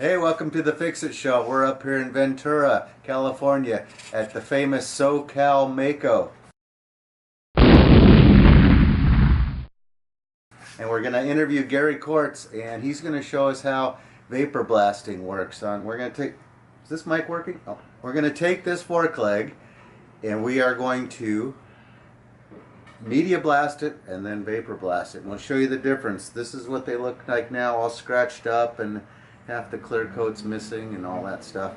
Hey, welcome to the Fix-It Show. We're up here in Ventura, California at the famous SoCal Maico. And we're going to interview Gary Kortz, and he's going to show us how vapor blasting works. We're going to take, is this mic working? Oh. We're going to take this fork leg and we are going to media blast it and then vapor blast it. And we'll show you the difference. This is what they look like now, all scratched up and half the clear coat's missing and all that stuff.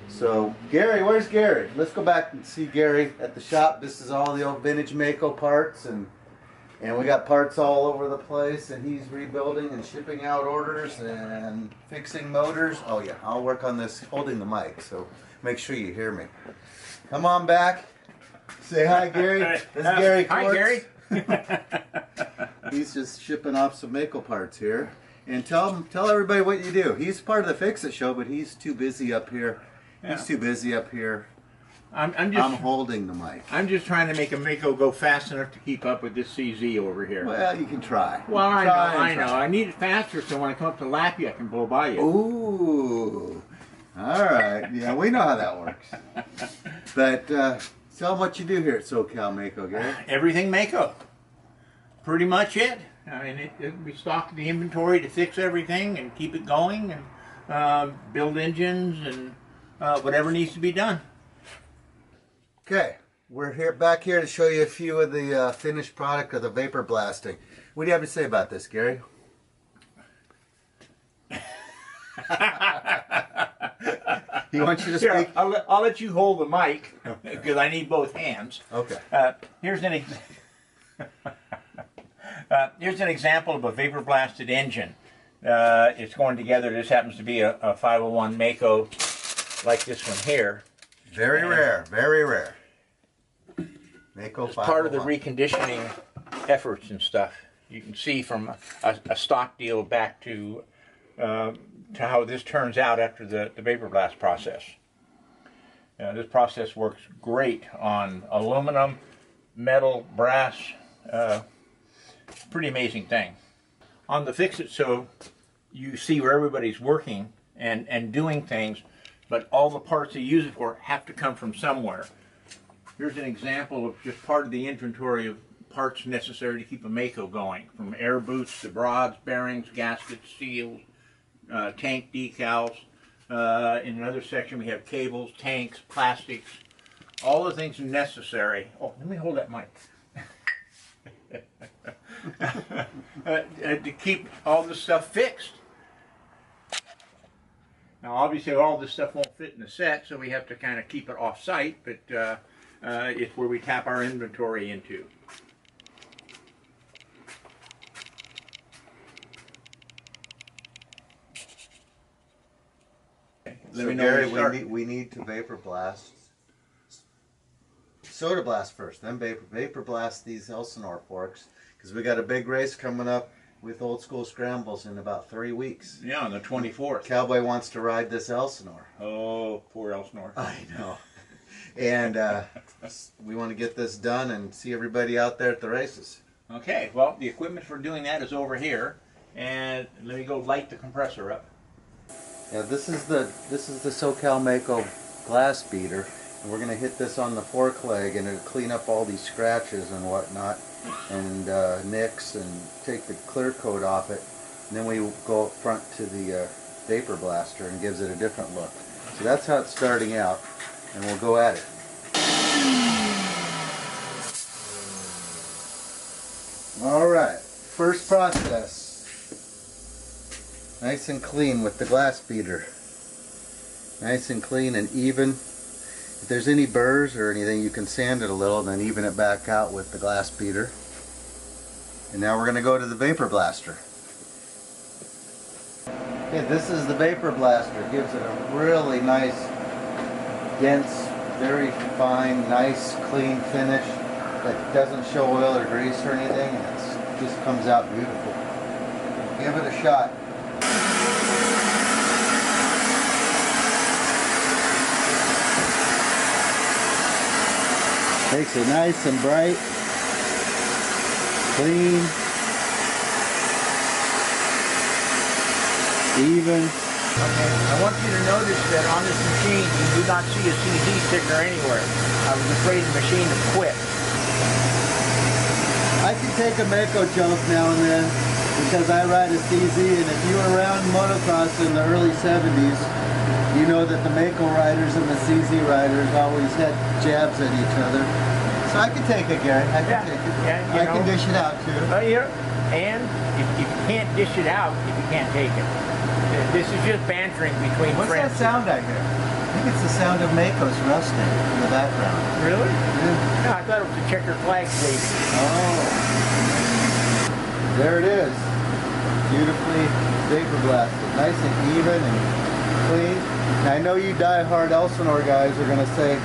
So Gary, where's Gary? Let's go back and see Gary at the shop. This is all the old vintage Maico parts, and we got parts all over the place, and he's rebuilding and shipping out orders and fixing motors. Oh yeah, I'll work on this holding the mic, so make sure you hear me. Come on back. Say hi, Gary. This is Gary Kortz. Hi, Gary. He's just shipping off some Maico parts here. And tell everybody what you do. He's part of the Fix-It Show, but he's too busy up here. Yeah. He's too busy up here. I'm holding the mic. I'm just trying to make a Maico go fast enough to keep up with this CZ over here. Well, you can try. Well, I know. I need it faster so when I come up to lap you, I can blow by you. Ooh. All right. Yeah, we know how that works. But tell them what you do here at SoCal Maico, Gary. Everything Maico. Pretty much it. I mean, we stock the inventory to fix everything and keep it going and build engines and whatever needs to be done. Okay, we're back here to show you a few of the finished product of the vapor blasting. What do you have to say about this, Gary? He wants you to speak. Here, I'll let you hold the mic because I need both hands. Okay. Here's an example of a vapor blasted engine. It's going together. This happens to be a 501 Maico like this one here. Very rare, very rare. Maico 501. It's part of the reconditioning efforts and stuff. You can see from a stock deal back to how this turns out after the vapor blast process. This process works great on aluminum, metal, brass. Pretty amazing thing. On the Fix-It Show, you see where everybody's working and doing things, but all the parts they use it for have to come from somewhere. Here's an example of just part of the inventory of parts necessary to keep a Maico going, from air boots to rods, bearings, gaskets, seals, tank decals. In another section we have cables, tanks, plastics, all the things necessary. Oh, let me hold that mic. To keep all this stuff fixed. Now obviously all this stuff won't fit in the set, so we have to kind of keep it off site, but it's where we tap our inventory into. So Gary, we need to vapor blast. Soda blast first, then vapor blast these Elsinore forks, because we got a big race coming up with Old School Scrambles in about 3 weeks. Yeah, on the 24th. Cowboy wants to ride this Elsinore. Oh, poor Elsinore. I know. And we want to get this done and see everybody out there at the races. Okay, well, the equipment for doing that is over here, and let me go light the compressor up. Yeah, this is the SoCal Maico glass beater. And we're going to hit this on the fork leg, and it'll clean up all these scratches and whatnot, and nicks, and take the clear coat off it. And then we go up front to the vapor blaster and gives it a different look. So that's how it's starting out, and we'll go at it. Alright, first process. Nice and clean with the glass beater. Nice and clean and even. If there's any burrs or anything, you can sand it a little and then even it back out with the glass beater. And now we're going to go to the vapor blaster. Okay, this is the vapor blaster. It gives it a really nice, dense, very fine, nice, clean finish that doesn't show oil or grease or anything, and it just comes out beautiful. Give it a shot. Makes it nice and bright, clean, even. Okay. I want you to notice that on this machine you do not see a CZ sticker anywhere. I was afraid the machine would quit. I can take a Maico jump now and then because I ride a CZ, and if you were around motocross in the early 70s, you know that the Maico riders and the CZ riders always had jabs at each other. So I can take it, Gary. I can take it. Yeah, I can dish it out too. Yeah. And if you can't dish it out, if you can't take it. This is just bantering between What's friends. that sound I hear? I think it's the sound of Maicos rusting in the background. Really? Yeah. No, I thought it was a checker flag waving. Oh. There it is. Beautifully vapor blasted. Nice and even and clean. Now I know you die-hard Elsinore guys are going to say,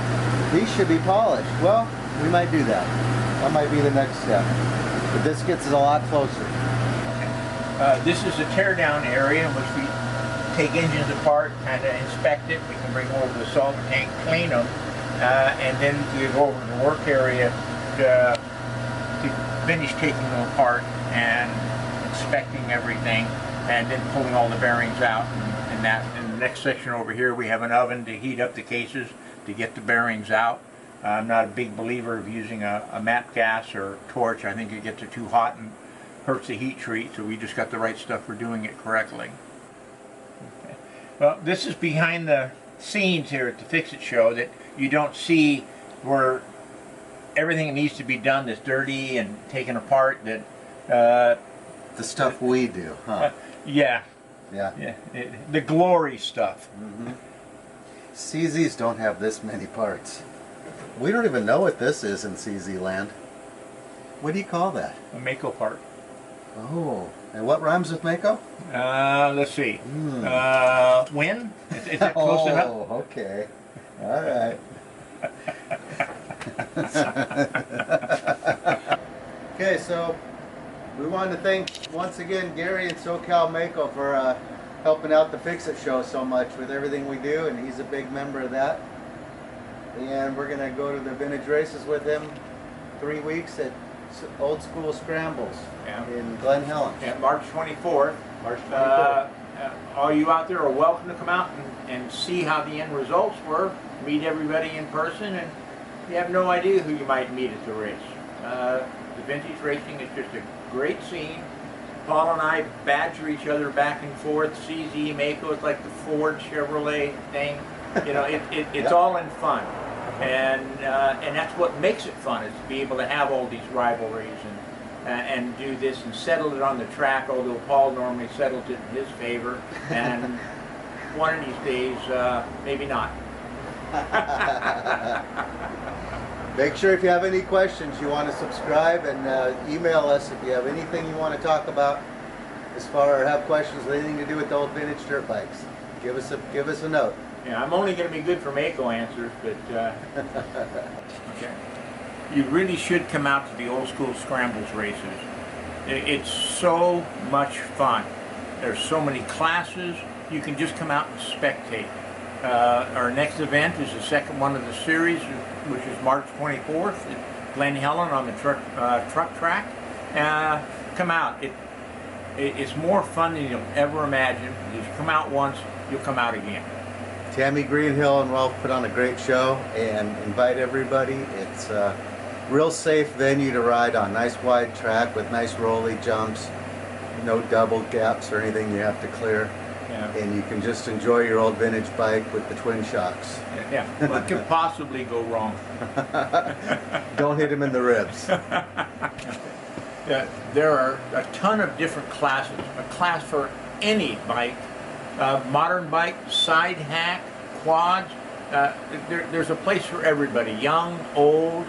these should be polished. Well, we might do that. That might be the next step. But this gets us a lot closer. This is a teardown area in which we take engines apart, kind of inspect it. We can bring them over to the solvent tank, clean them, and then we go over to the work area to finish taking them apart and inspecting everything, and then pulling all the bearings out. And that in the next section over here, we have an oven to heat up the cases to get the bearings out. I'm not a big believer of using a MAP gas or torch. I think it gets it too hot and hurts the heat treat, so we just got the right stuff for doing it correctly. Okay. Well, this is behind the scenes here at the Fix-It show that you don't see, where everything that needs to be done that's dirty and taken apart. That The stuff we do, huh? Yeah. The glory stuff. Mm-hmm. CZs don't have this many parts. We don't even know what this is in CZ land. What do you call that? A Maico part. Oh, and what rhymes with Maico? Let's see. When? Is that close enough? Oh, okay. All right. Okay, so we wanted to thank once again Gary and SoCal Maico for helping out the Fix-It show so much with everything we do, and he's a big member of that. And we're going to go to the vintage races with him 3 weeks at Old School Scrambles in Glen Helen. Yeah, March 24th. March 24th. All you out there are welcome to come out and see how the end results were, meet everybody in person, and you have no idea who you might meet at the race. The vintage racing is just a great scene. Paul and I badger each other back and forth. CZ, Maico, it's like the Ford Chevrolet thing. You know, it's all in fun. And that's what makes it fun, is to be able to have all these rivalries and do this and settle it on the track, although Paul normally settles it in his favor, and one of these days, maybe not. Make sure if you have any questions, you want to subscribe and email us if you have anything you want to talk about as far as have questions with anything to do with the old vintage dirt bikes. Give us a note. Yeah, I'm only going to be good for Maico answers, but okay. You really should come out to the Old School Scrambles races. It's so much fun. There's so many classes. You can just come out and spectate. Our next event is the second one of the series, which is March 24th at Glen Helen on the truck track. Come out. It's more fun than you'll ever imagine. If you come out once, you'll come out again. Tammy Greenhill and Ralph put on a great show and invite everybody. It's a real safe venue to ride on. Nice wide track with nice rolly jumps, no double gaps or anything you have to clear. Yeah. And you can just enjoy your old vintage bike with the twin shocks. Yeah, what could possibly go wrong? Don't hit him in the ribs. There are a ton of different classes. A class for any bike, modern bike, side hack, quads. There's a place for everybody, young, old.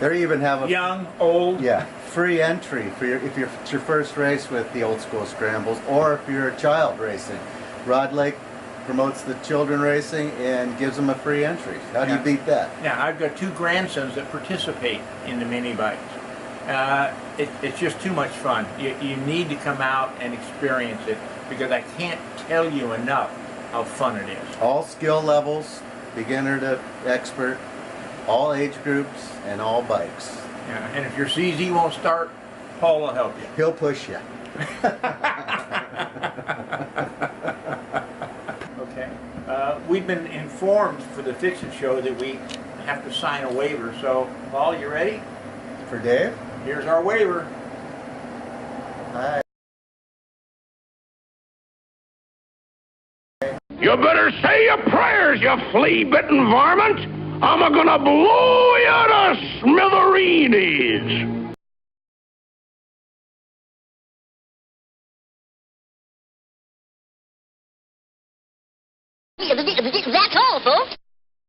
They even have a young, old. Yeah, free entry for if it's your first race with the Old School Scrambles, or if you're a child racing. Rod Lake promotes the children racing and gives them a free entry. How do you beat that? Yeah, I've got 2 grandsons that participate in the mini bikes. It's just too much fun. You need to come out and experience it, because I can't tell you enough how fun it is. All skill levels, beginner to expert, all age groups, and all bikes. Yeah, and if your CZ won't start, Paul will help you. He'll push you. We've been informed for the Fix-It show that we have to sign a waiver. So, Paul, you ready? For Dave? Here's our waiver. Hi. You better say your prayers, you flea-bitten varmint! I'm gonna blow you to smithereens! That's all, folks.